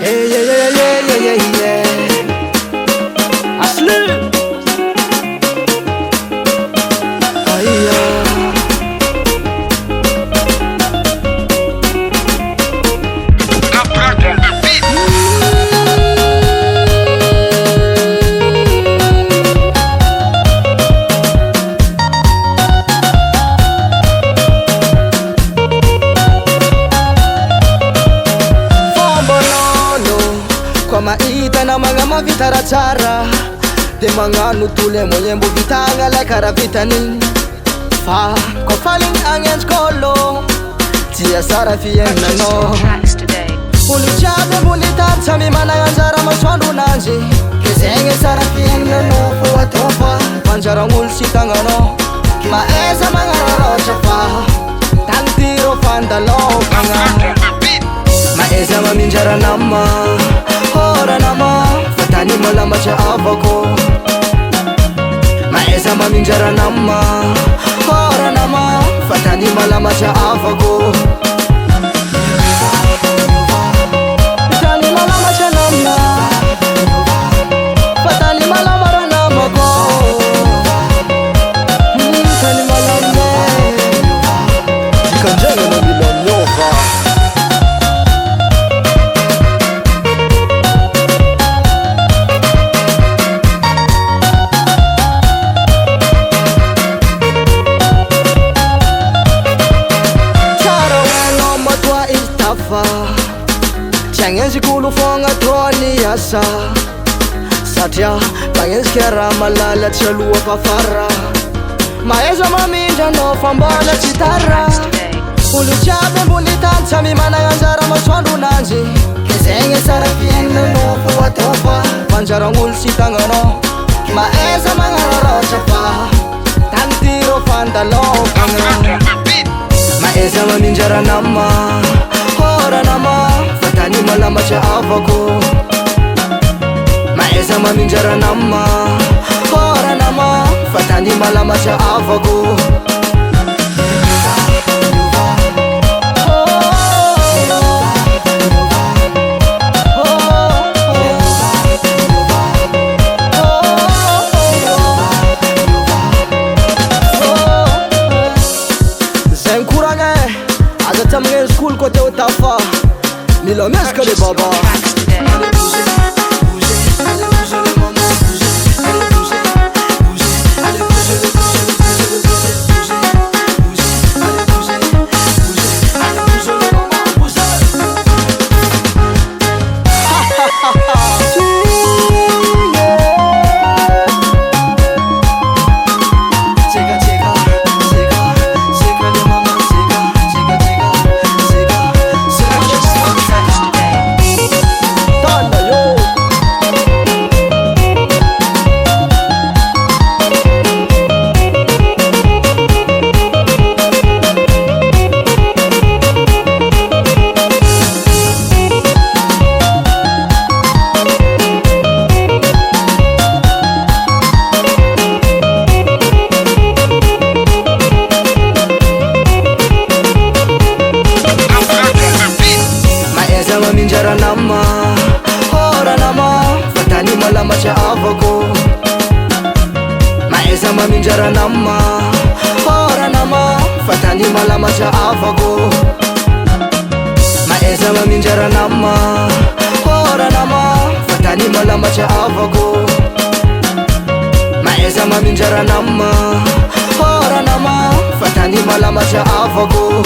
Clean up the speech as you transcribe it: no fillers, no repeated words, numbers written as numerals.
Hey, yeah, yeah, yeah, yeah, yeah, yeah. Aslı. Ayya. Kwa maita na mga mavitaratsara de magnano tole mwenye mbo vitagna lekara vitany fa koa faligny agny anjikôlo tia sara fiaignanao olo jiaby ambony tany samy managna anjara masoandro ananjy ke zegny sara fiaignanao fo atao fa manjaragn'olo sy tagnanao maeza magnararaotra fa tagny tiro fandalovagna maeza maminjara nama ora nama fatany malama tsy avako maeza maminjara nama ora nama fatany malama tsy avako fatany malama tsy nama fatany malama ra namako tany malama dikanjagna na milamiova Tiagnenzik'olo fogna toany asa satria magnenzika raha malala tsy aloha fafara maeza mamindra anao fa mbola tsy tara olo jiaby ambony tany samy managna anjara masoandro ananjy ke zegny sara fiaignanao fo atao fa manjaragn'olo sy tagnanao maeza magnararaotra fa tany tiro fandalovagna maeza maminjara nama ora nama fatany malama tsy avako maeza maminjara nama ora nama fatany malama tsy avako zay mikoragna aza ty amigny skolo koa teo tafa mila miezaka le baba maminjara nama ora nama fatany malama tsy avako maeza maminjara nama ora nama fatany malama tsy avako maeza maminjara nama ora nama fatany malama tsy avako maeza maminjara nama ora nama fatany malama tsy avako